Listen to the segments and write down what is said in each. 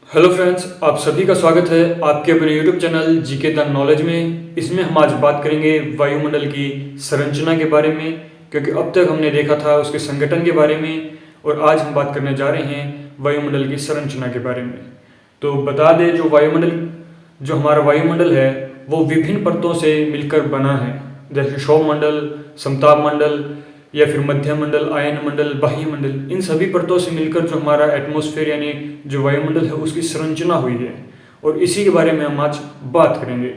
Hello friends, आप सभी का स्वागत है आपके अपने YouTube channel GK the knowledge में। इसमें हम आज बात करेंगे वायुमंडल की संरचना के बारे में, क्योंकि अब तक हमने देखा था उसके संगठन के बारे में और आज हम बात करने जा रहे हैं वायुमंडल की संरचना के बारे में। तो बता दें, जो हमारा वायुमंडल है वो विभिन्न परतों से मिलकर बना है, जैसे सौरमंडल, समताप मंडल या फिर मध्य मंडल, आयन मंडल, बाह्य मंडल। इन सभी परतों से मिलकर जो हमारा एटमॉस्फेयर यानी जो वायुमंडल है उसकी संरचना हुई है और इसी के बारे में हम आज बात करेंगे।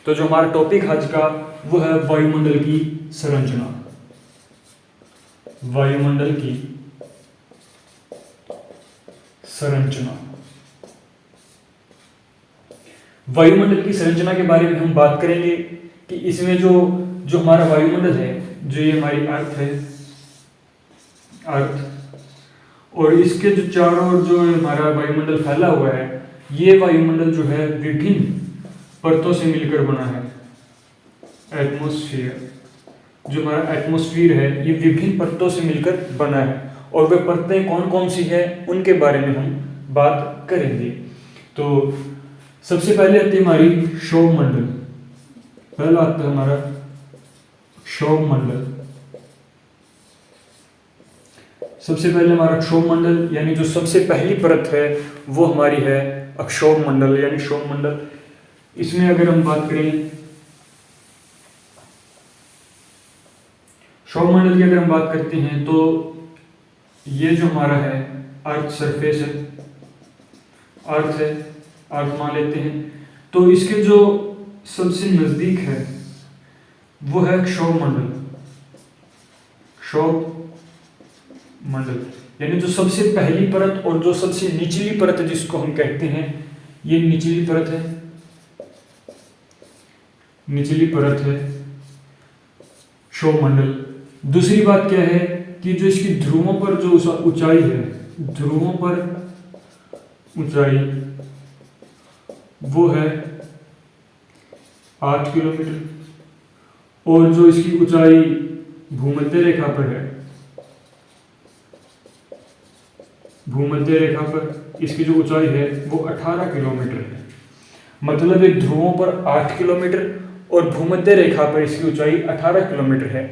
तो जो हमारा टॉपिक आज का वो है वायुमंडल की संरचना। वायुमंडल की संरचना। वायुमंडल की संरचना के बारे में हम बात करेंगे कि इसमें जो हमारा वायुमंडल है, जो ये हमारी अर्थ है, अर्थ, और इसके जो चारों ओर जो हमारा वायुमंडल फैला हुआ है, ये वायुमंडल जो है विभिन्न परतों से मिलकर बना है। एटमॉस्फेयर, जो हमारा एटमॉस्फेयर है, ये विभिन्न परतों से मिलकर बना है और वे परतें कौन कौन सी है उनके बारे में हम बात करेंगे। तो सबसे पहले आती है हमारी सौरमंडल। पहला आता है हमारा सौरमंडल। सबसे पहले हमारा अक्षोमंडल यानी जो सबसे पहली परत है वो हमारी है अक्षोमंडल यानी सौरमंडल। इसमें अगर हम बात करें सौरमंडल की, अगर हम बात करते हैं तो ये जो हमारा है अर्थ सरफेस है, अर्थ है, अर्थ मान लेते हैं। तो इसके जो सबसे नजदीक है वो है सौरमंडल। सौरमंडल यानी जो सबसे पहली परत और जो सबसे निचली परत है जिसको हम कहते हैं, ये निचली परत है, निचली परत है सौरमंडल। दूसरी बात क्या है कि जो इसकी ध्रुवों पर जो ऊंचाई है, ध्रुवों पर ऊंचाई वो है 8 किलोमीटर, और जो इसकी ऊंचाई भूमध्य रेखा पर है, भूमध्य रेखा पर इसकी जो ऊंचाई है वो 18 किलोमीटर है। मतलब एक ध्रुवों पर 8 किलोमीटर और भूमध्य रेखा पर इसकी ऊंचाई 18 किलोमीटर है।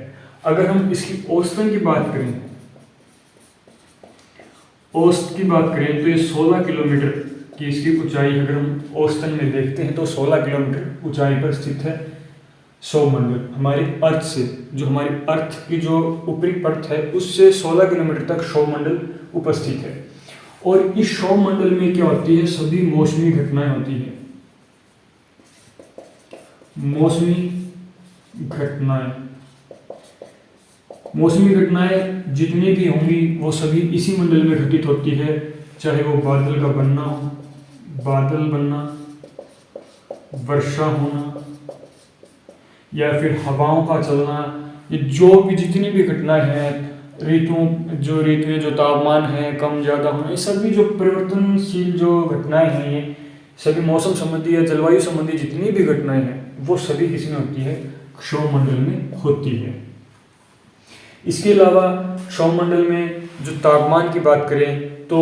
अगर हम इसकी औसतन की बात करें, औसत की बात करें तो ये 16 किलोमीटर की इसकी ऊंचाई, अगर हम औसतन में देखते हैं तो 16 किलोमीटर ऊंचाई पर स्थित है सौरमंडल। हमारी अर्थ से, जो हमारी अर्थ की जो ऊपरी परत है उससे 16 किलोमीटर तक सौरमंडल उपस्थित है। और इस सौरमंडल में क्या होती है, सभी मौसमी घटनाएं होती है। मौसमी घटनाएं, मौसमी घटनाएं जितनी भी होंगी वो सभी इसी मंडल में घटित होती है, चाहे वो बादल का बनना हो, बादल बनना, वर्षा होना, या फिर हवाओं का चलना, ये जो भी जितनी भी घटनाएं हैं, ऋतुएं, जो तापमान है कम ज़्यादा होना, ये सभी जो परिवर्तनशील जो घटनाएं हैं, ये सभी मौसम संबंधी या जलवायु संबंधी जितनी भी घटनाएं हैं वो सभी किसमें होती है, सौरमंडल में होती है। इसके अलावा सौरमंडल में जो तापमान की बात करें तो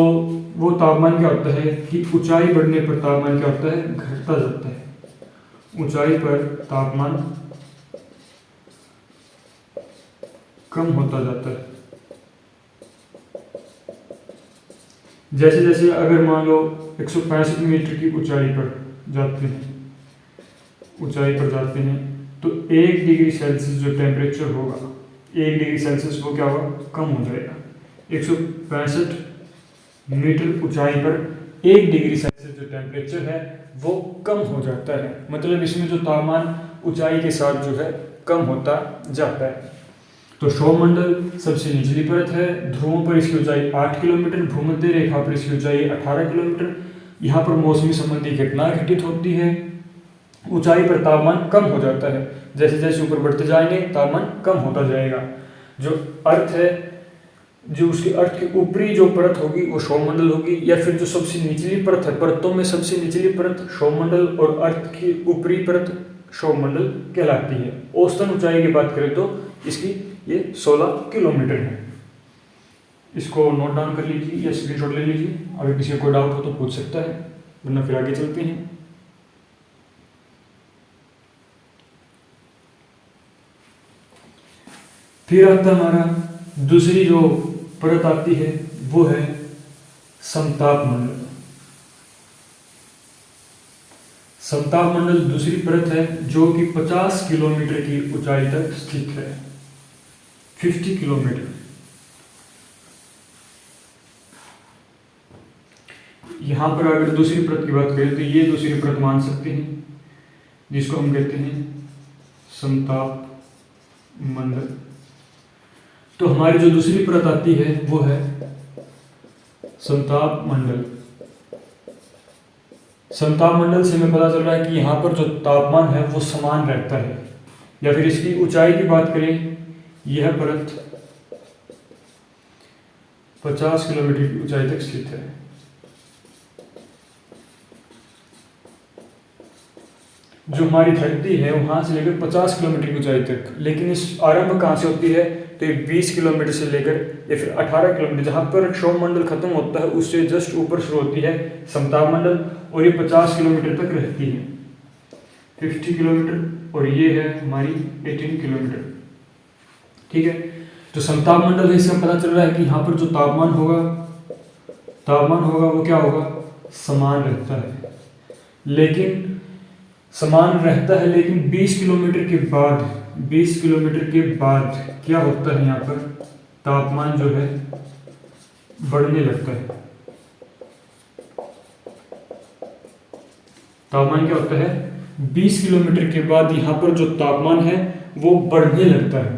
वो तापमान क्या होता है कि ऊंचाई बढ़ने पर तापमान क्या होता है, घटता जाता है। ऊंचाई पर तापमान कम होता जाता है। जैसे जैसे अगर मान लो 165 मीटर की ऊंचाई पर जाते हैं, तो 1 डिग्री सेल्सियस जो टेम्परेचर होगा, 1 डिग्री सेल्सियस वो क्या होगा, कम हो जाएगा। 165 मीटर ऊंचाई पर 1 डिग्री सेल्सियस जो टेम्परेचर है वो कम हो जाता है। मतलब इसमें जो तापमान ऊंचाई के साथ जो है कम होता जाता है। तो सौरमंडल सबसे निचली परत है, ध्रुवों पर इसकी ऊंचाई 8 किलोमीटर, भूमध्य रेखा पर इसकी ऊंचाई 18 किलोमीटर। यहाँ पर मौसमी संबंधी घटनाएं घटित होती है। ऊंचाई पर तापमान कम हो जाता है, जैसे जैसे ऊपर बढ़ते जाएंगे तापमान कम होता जाएगा। जो अर्थ है, जो उसकी अर्थ की ऊपरी जो परत होगी वो सौरमंडल होगी, या फिर जो सबसे निचली परत है, परतों में सबसे निचली परत सौरमंडल और अर्थ की ऊपरी परत सौरमंडल कहलाती है। औसतन ऊंचाई की बात करें तो इसकी ये 16 किलोमीटर है। इसको नोट डाउन कर लीजिए या स्क्रीनशॉट ले लीजिए, अगर किसी को कोई डाउट हो तो पूछ सकता है। वरना फिर आगे चलते हैं। फिर आता हमारा दूसरी जो परत आती है वो है समताप मंडल। समताप मंडल दूसरी परत है जो कि 50 किलोमीटर की ऊंचाई तक स्थित है। 50 किलोमीटर। यहां पर अगर दूसरी परत की बात करें तो ये दूसरी परत मान सकते हैं, जिसको हम कहते हैं समताप मंडल। तो हमारी जो दूसरी परत आती है वो है समताप मंडल। समताप मंडल से हमें पता चल रहा है कि यहाँ पर जो तापमान है वो समान रहता है, या फिर इसकी ऊंचाई की बात करें, यह परत 50 किलोमीटर की ऊंचाई तक स्थित है। जो हमारी धरती है वहां से लेकर 50 किलोमीटर की ऊंचाई तक, लेकिन इस आरंभ कहाँ से होती है, तो ये 20 किलोमीटर से लेकर या फिर 18 किलोमीटर, जहां पर क्षोभ मंडल खत्म होता है उससे जस्ट ऊपर शुरू होती है समताप मंडल, और ये 50 किलोमीटर तक रहती है। 50 किलोमीटर और ये है हमारी 18 किलोमीटर। ठीक है, तो समताप मंडल है, इसका पता चल रहा है कि यहाँ पर जो तापमान होगा वो क्या होगा, समान रहता है। लेकिन समान रहता है, लेकिन 20 किलोमीटर के बाद क्या होता है, यहाँ पर तापमान जो है बढ़ने लगता है। तापमान क्या होता है, 20 किलोमीटर के बाद यहाँ पर जो तापमान है वो बढ़ने लगता है।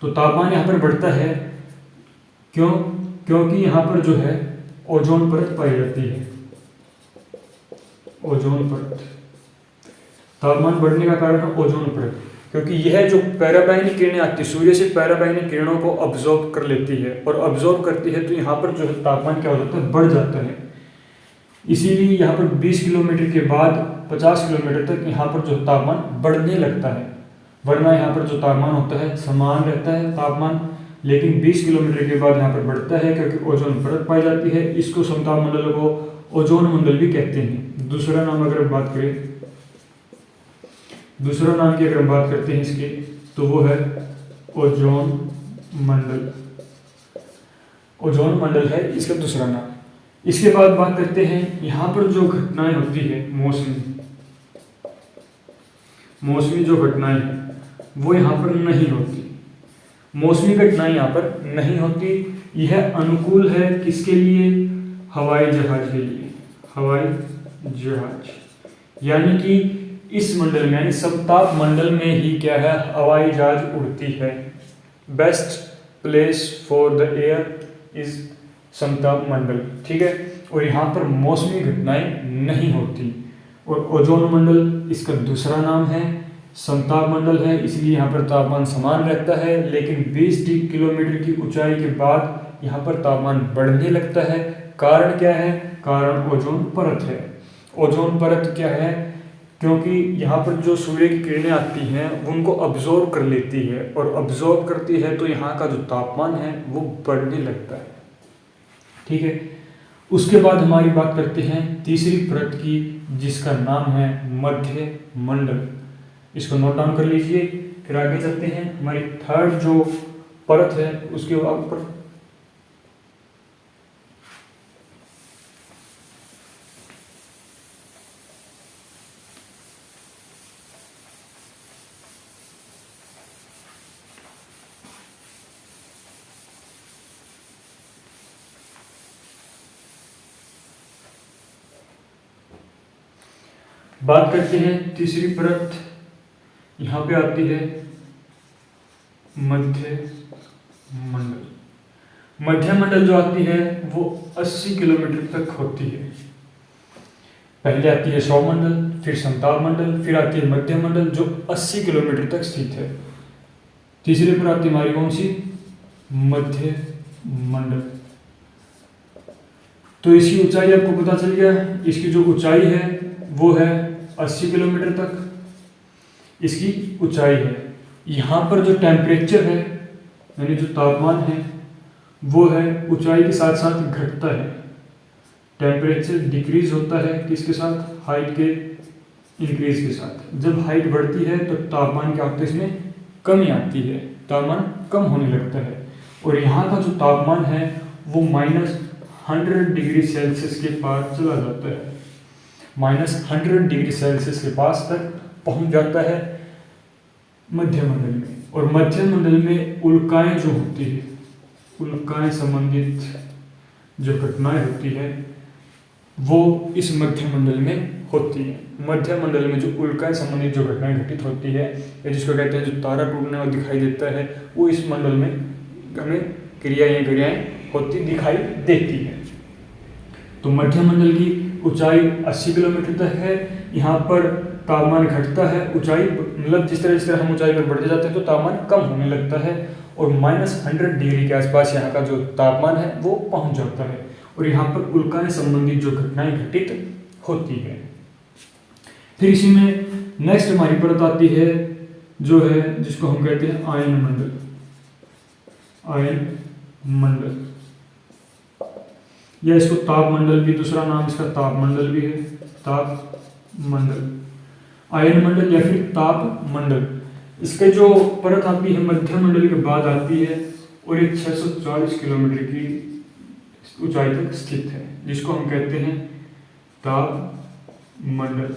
तो तापमान यहाँ पर बढ़ता है क्योंकि यहाँ पर जो है ओजोन परत पाई जाती है। ओजोन परत, तापमान बढ़ने का कारण है ओजोन परत, क्योंकि यह जो पैराबैंगनी किरणें आती है सूर्य से, पैराबैंगनी किरणों को अब्जॉर्ब कर लेती है, और अब्जॉर्ब करती है तो यहाँ पर जो है तापमान क्या हो जाता है, बढ़ जाता है। इसीलिए यहाँ पर 20 किलोमीटर के बाद 50 किलोमीटर तक यहाँ पर जो तापमान बढ़ने लगता है, वरना यहाँ पर जो तापमान होता है समान रहता है तापमान, लेकिन 20 किलोमीटर के बाद यहाँ पर बढ़ता है क्योंकि ओजोन परत पाई जाती है। इसको समताप मंडल को ओजोन मंडल भी कहते हैं। दूसरा नाम अगर हम बात करें, दूसरा नाम की अगर हम बात करते हैं इसके, तो वो है ओजोन मंडल। ओजोन मंडल है इसका दूसरा नाम। इसके बाद बात करते हैं यहाँ पर जो घटनाएं होती है, मौसमी जो घटनाएं हैं वो यहाँ पर नहीं होती। मौसमी घटनाएं यहाँ पर नहीं होती। यह अनुकूल है किसके लिए, हवाई जहाज के लिए। हवाई जहाज, यानी कि इस मंडल में, यानी समताप मंडल में ही क्या है, हवाई जहाज उड़ती है। Best place for the air is समताप मंडल। ठीक है, और यहाँ पर मौसमी घटनाएं नहीं होती। और ओजोन मंडल इसका दूसरा नाम है, समताप मंडल है, इसलिए यहाँ पर तापमान समान रहता है, लेकिन 20 किलोमीटर की ऊंचाई के बाद यहाँ पर तापमान बढ़ने लगता है। कारण क्या है, कारण ओजोन परत है। ओजोन परत क्या है, क्योंकि यहाँ पर जो सूर्य की किरणें आती हैं उनको अब्जॉर्ब कर लेती है, और अब्जॉर्ब करती है तो यहाँ का जो तापमान है वो बढ़ने लगता है। ठीक है, उसके बाद हमारी बात करते हैं तीसरी परत की, जिसका नाम है मध्य मंडल। इसको नोट डाउन कर लीजिए, फिर आगे चलते हैं। हमारी थर्ड जो परत है उसके ऊपर बात करते हैं। तीसरी परत यहाँ पे आती है मध्य मंडल। मध्य मंडल जो आती है वो 80 किलोमीटर तक होती है। पहले आती है सौर मंडल, फिर समताप मंडल, फिर आती है मध्य मंडल जो 80 किलोमीटर तक स्थित है। तीसरी पर आती है हमारी कौन सी, मध्य मंडल। तो इसकी ऊंचाई आपको पता चल गया, इसकी जो ऊंचाई है वो है 80 किलोमीटर तक इसकी ऊंचाई है। यहाँ पर जो टेम्परेचर है, यानी जो तापमान है, वो है ऊंचाई के साथ साथ घटता है। टेम्परेचर डिक्रीज होता है किसके साथ, हाइट के इंक्रीज के साथ। जब हाइट बढ़ती है तो तापमान क्या होता है, इसमें कमी आती है, तापमान कम होने लगता है। और यहाँ का जो तापमान है वो -100 डिग्री सेल्सियस के पास चला जाता है, -100 डिग्री सेल्सियस के पास तक पहुँच जाता है मध्यमंडल में। और मध्यमंडल में उल्काएं जो होती है, उल्काएं संबंधित जो घटनाएं होती है वो इस मध्यमंडल में होती है। मध्यमंडल में जो उल्काएं संबंधित जो घटनाएं घटित होती है, या जिसको कहते हैं जो तारा टूटना दिखाई देता है, वो इस मंडल में हमें क्रियाएं होती दिखाई देती है। तो मध्यमंडल की ऊंचाई 80 किलोमीटर तक है। यहाँ पर तापमान घटता है, ऊंचाई मतलब जिस तरह हम ऊंचाई पर बढ़ते जाते हैं तो तापमान कम होने लगता है और -100 डिग्री के आसपास यहाँ का जो तापमान है वो पहुँच जाता है। और यहाँ पर उल्काएं संबंधित जो घटनाएं घटित होती है। फिर इसी में नेक्स्ट हमारी परत आती है जो है जिसको हम कहते हैं आयन मंडल। आयन मंडल या इसको तापमंडल भी, दूसरा नाम इसका तापमंडल भी है, तापमंडल, आयन मंडल या फिर तापमंडल। इसके जो परत आती है मध्यमंडल के बाद आती है और ये 640 किलोमीटर की ऊंचाई तक स्थित है, जिसको हम कहते हैं तापमंडल।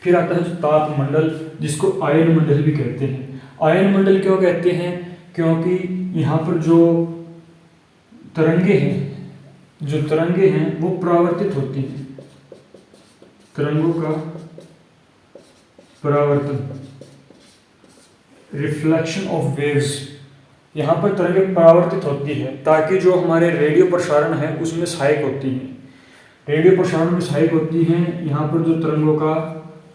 फिर आता है तापमंडल जिसको आयन मंडल भी कहते हैं। आयन मंडल क्यों कहते हैं, क्योंकि यहाँ पर जो तरंगे हैं वो परावर्तित होती हैं, तरंगों का परावर्तन, रिफ्लेक्शन ऑफ वेव्स। यहाँ पर तरंगें परावर्तित होती है ताकि जो हमारे रेडियो प्रसारण है उसमें सहायक होती हैं। रेडियो प्रसारण में सहायक होती हैं। यहाँ पर जो तरंगों का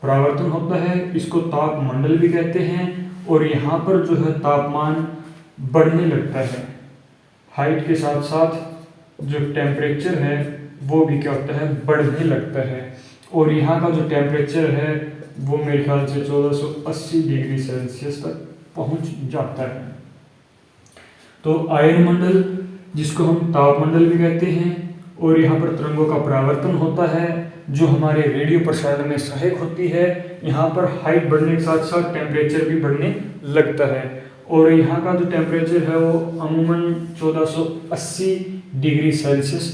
परावर्तन होता है इसको तापमंडल भी कहते हैं। और यहाँ पर जो है तापमान बढ़ने लगता है, हाइट के साथ साथ जो टेम्परेचर है वो भी क्या होता है, बढ़ने लगता है। और यहाँ का जो टेम्परेचर है वो मेरे ख्याल से 1480 डिग्री सेल्सियस तक पहुँच जाता है। तो आयन मंडल जिसको हम तापमंडल भी कहते हैं और यहाँ पर तरंगों का परावर्तन होता है जो हमारे रेडियो प्रसारण में सहायक होती है। यहाँ पर हाइट बढ़ने के साथ साथ टेम्परेचर भी बढ़ने लगता है और यहाँ का जो टेम्परेचर है वो अमूमन 1480 डिग्री सेल्सियस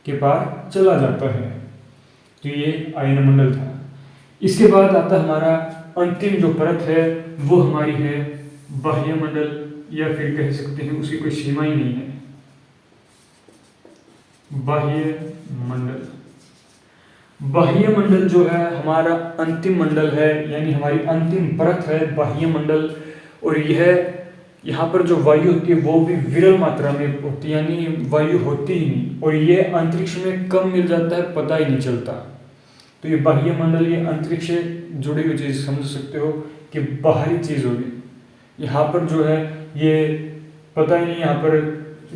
के पार चला जाता है। तो ये आयन मंडल था। इसके बाद आता हमारा अंतिम जो परत है वो हमारी है बाह्य मंडल, या फिर कह सकते हैं उसकी कोई सीमा ही नहीं है, बाह्य मंडल। बाह्य मंडल जो है हमारा अंतिम मंडल है, यानी हमारी अंतिम परत है बाह्य मंडल। और यह यहाँ पर जो वायु होती है वो भी विरल मात्रा में होती है, यानी वायु होती ही नहीं और ये अंतरिक्ष में कम मिल जाता है, पता ही नहीं चलता। तो ये बाह्य मंडल, ये अंतरिक्ष से जुड़ी हुई चीज़ समझ सकते हो कि बाहरी चीज़ होगी। यहाँ पर जो है ये पता ही नहीं यहाँ पर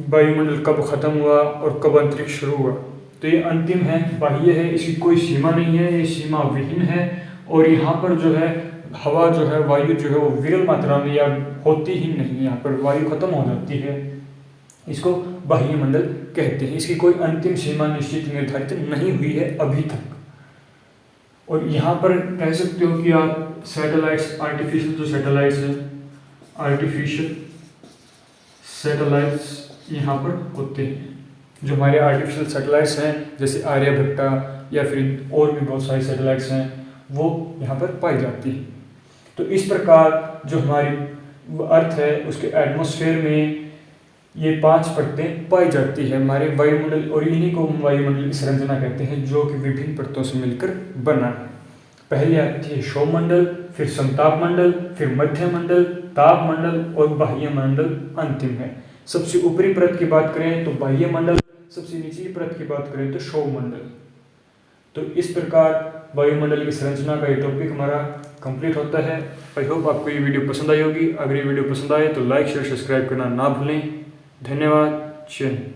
वायुमंडल कब खत्म हुआ और कब अंतरिक्ष शुरू हुआ। तो ये अंतिम है, बाह्य है, इसकी कोई सीमा नहीं है, ये सीमा विहीन है। और यहाँ पर जो है हवा जो है, वायु जो है वो विरल मात्रा में या होती ही नहीं, यहाँ पर वायु खत्म हो जाती है, इसको बाह्य मंडल कहते हैं। इसकी कोई अंतिम सीमा निश्चित निर्धारित नहीं हुई है अभी तक। और यहाँ पर कह सकते हो कि आप सैटेलाइट्स, आर्टिफिशियल जो सैटेलाइट्स हैं, आर्टिफिशियल सैटेलाइट्स यहाँ पर होते हैं। जो हमारे आर्टिफिशियल सैटेलाइट्स हैं जैसे आर्यभट्टा या फिर और भी बहुत सारी सैटेलाइट्स हैं वो यहाँ पर पाई जाती है। तो इस प्रकार जो हमारी अर्थ है उसके एटमॉस्फेयर में ये 5 परतें पाई जाती है हमारे वायुमंडल, और इन्हीं को हम वायुमंडल की संरचना कहते हैं जो कि विभिन्न परतों से मिलकर बना है। पहले आती है क्षोभमंडल, फिर समतापमंडल, फिर मध्यमंडल, तापमंडल और बाह्य मंडल अंतिम है। सबसे ऊपरी परत की बात करें तो बाह्य मंडल, सबसे निचली परत की बात करें तो क्षोभमंडल। तो इस प्रकार वायुमंडल की संरचना का ये टॉपिक हमारा कंप्लीट होता है। आई होप आपको ये वीडियो पसंद आई होगी। अगर ये वीडियो पसंद आए तो लाइक शेयर सब्सक्राइब करना ना भूलें। धन्यवाद। जय हिंद।